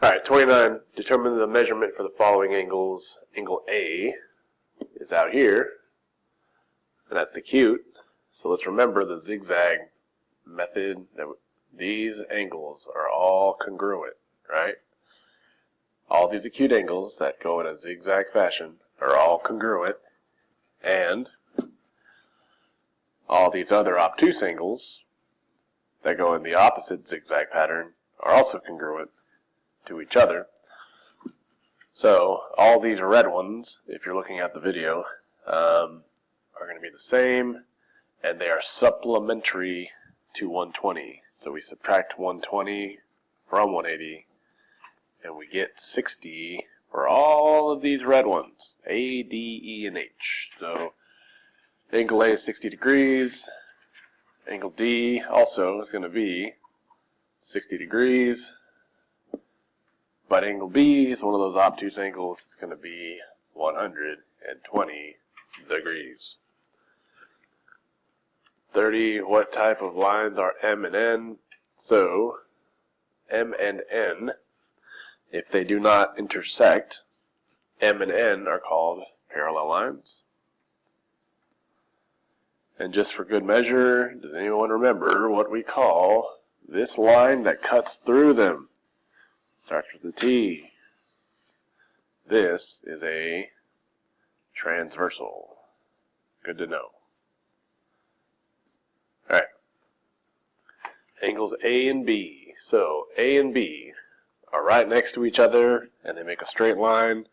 Alright, 29. Determine the measurement for the following angles. Angle A is out here, and that's acute. So let's remember the zigzag method. That these angles are all congruent, right? All these acute angles that go in a zigzag fashion are all congruent, and all these other obtuse angles that go in the opposite zigzag pattern are also congruent to each other. So all these red ones, if you're looking at the video, are going to be the same, and they are supplementary to 120. So we subtract 120 from 180, and we get 60 for all of these red ones, A, D, E, and H. So angle A is 60 degrees. Angle D also is going to be 60 degrees. But angle B is one of those obtuse angles. It's going to be 120 degrees. 30. What type of lines are M and N? So, M and N, if they do not intersect, M and N are called parallel lines. And just for good measure, does anyone remember what we call this line that cuts through them? Starts with a T. This is a transversal. Good to know. Alright. Angles A and B. So A and B are right next to each other and they make a straight line.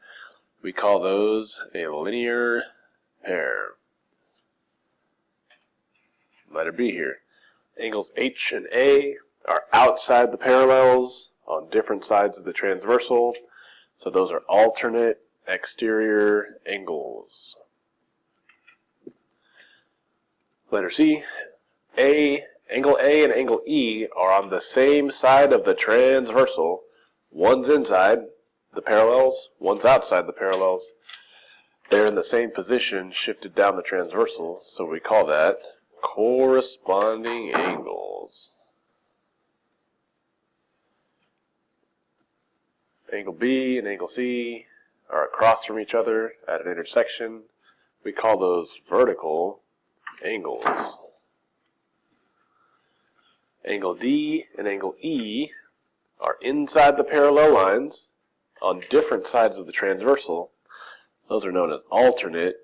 We call those a linear pair. Letter B here. Angles H and A are outside the parallels on different sides of the transversal, so those are alternate exterior angles. Letter C, angle A and angle E are on the same side of the transversal. One's inside the parallels, one's outside the parallels. They're in the same position, shifted down the transversal, so we call that corresponding angles. Angle B and angle C are across from each other at an intersection. We call those vertical angles. Angle D and angle E are inside the parallel lines on different sides of the transversal. Those are known as alternate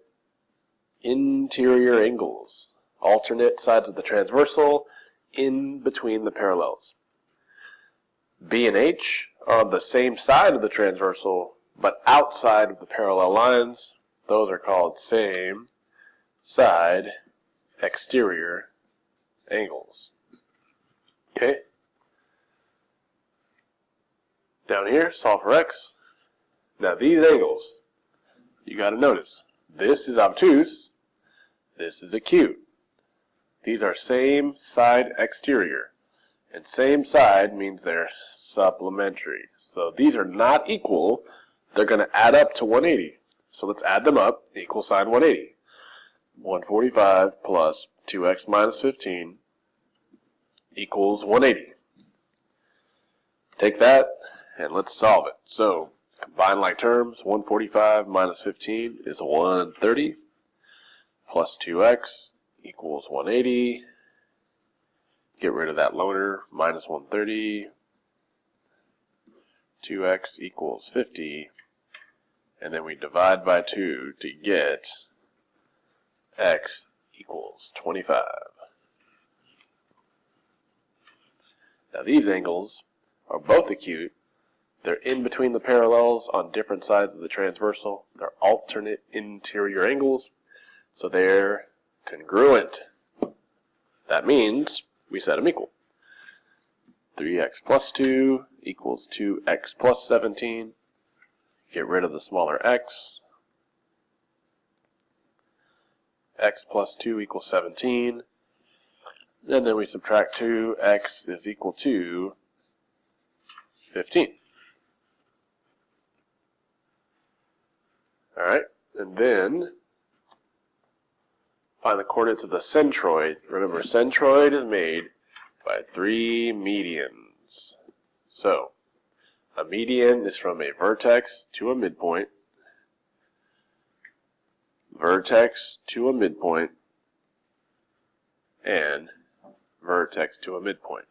interior angles. Alternate sides of the transversal in between the parallels. B and H are on the same side of the transversal, but outside of the parallel lines. Those are called same side exterior angles. Okay? Down here, solve for X. Now these angles, you got to notice, this is obtuse, this is acute. These are same side exterior. And same side means they're supplementary. So these are not equal. They're going to add up to 180. So let's add them up. Equal sign 180. 145 plus 2x minus 15 equals 180. Take that and let's solve it. So combine like terms. 145 minus 15 is 130 plus 2x equals 180. Get rid of that loner, minus 130, 2x equals 50, and then we divide by 2 to get x equals 25. Now these angles are both acute. They're in between the parallels on different sides of the transversal. They're alternate interior angles, so they're congruent. That means we set them equal. 3x plus 2 equals 2x plus 17. Get rid of the smaller x. X plus 2 equals 17. And then we subtract 2. X is equal to 15. Alright, and then find the coordinates of the centroid. Remember, centroid is made by 3 medians. So, A median is from a vertex to a midpoint, vertex to a midpoint, and vertex to a midpoint.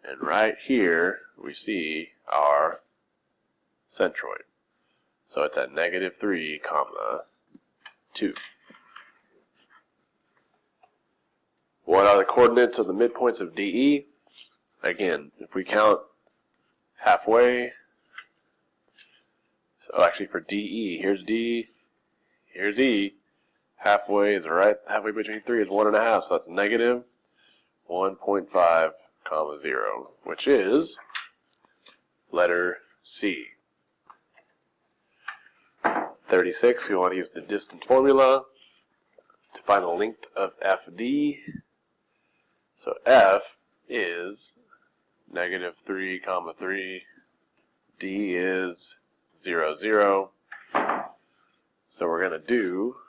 And right here we see our centroid. So it's at -3, 2. What are the coordinates of the midpoints of DE? Again, if we count halfway, so actually for DE, here's D, here's E, halfway is right, halfway between 3 is 1.5, so that's -1.5, 0, which is letter C. 36, we want to use the distance formula to find the length of FD. So F is -3, 3. D is 0, 0. So we're going to do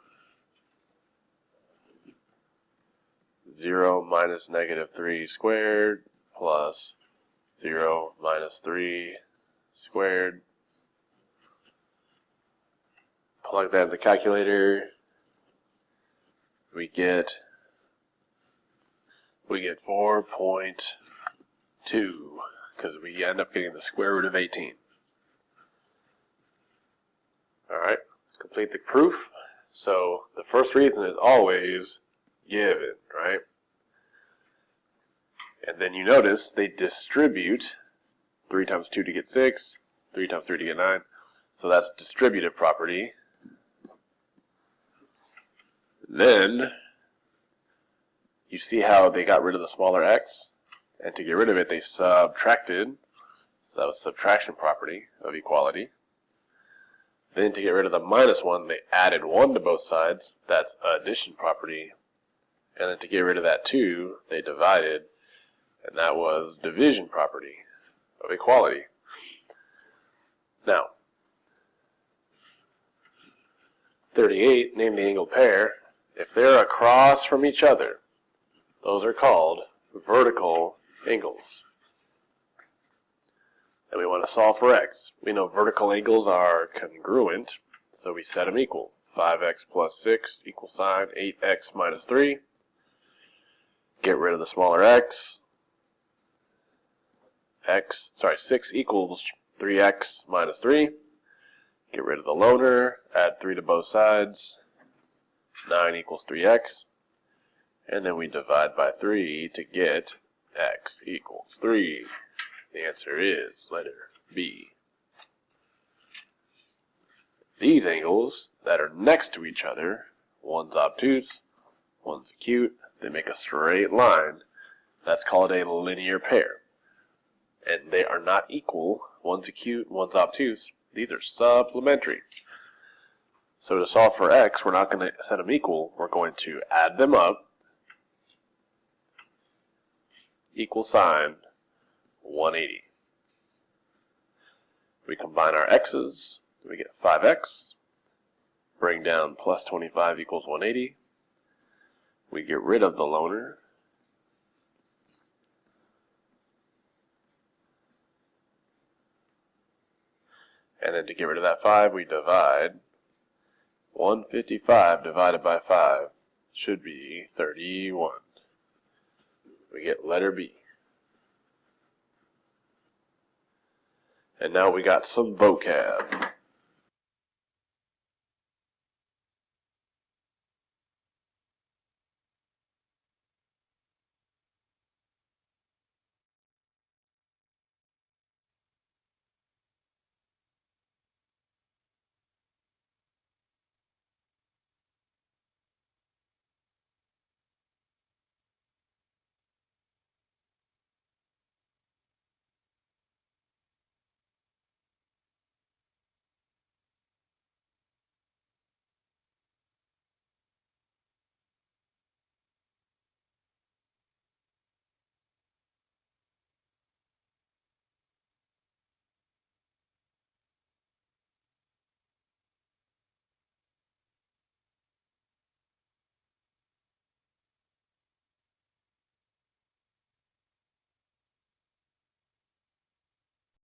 0 minus -3 squared plus 0 minus 3 squared. Plug that in the calculator. We get 4.2 because we end up getting the square root of 18. Alright, complete the proof. So the first reason is always given, right? And then you notice they distribute 3 times 2 to get 6, 3 times 3 to get 9. So that's distributive property. Then you see how they got rid of the smaller x, and to get rid of it they subtracted, so that was subtraction property of equality. Then to get rid of the -1 they added 1 to both sides, that's addition property. And then to get rid of that 2 they divided, and that was division property of equality. Now 38, name the angled pair. If they're across from each other, those are called vertical angles. And we want to solve for x. We know vertical angles are congruent, so we set them equal. 5x plus 6 equals sign 8x minus 3. Get rid of the smaller x. 6 equals 3x minus 3. Get rid of the loner, add 3 to both sides. 9 equals 3x. And then we divide by 3 to get x equals 3. The answer is letter B. These angles that are next to each other, one's obtuse, one's acute, they make a straight line. That's called a linear pair. And they are not equal. One's acute, one's obtuse. These are supplementary. So to solve for x, we're not going to set them equal. We're going to add them up. Equal sign 180. We combine our x's. We get 5x. Bring down plus 25 equals 180. We get rid of the loner. And then to get rid of that 5, we divide. 155 divided by 5 should be 31. We get letter B. And now we got some vocab.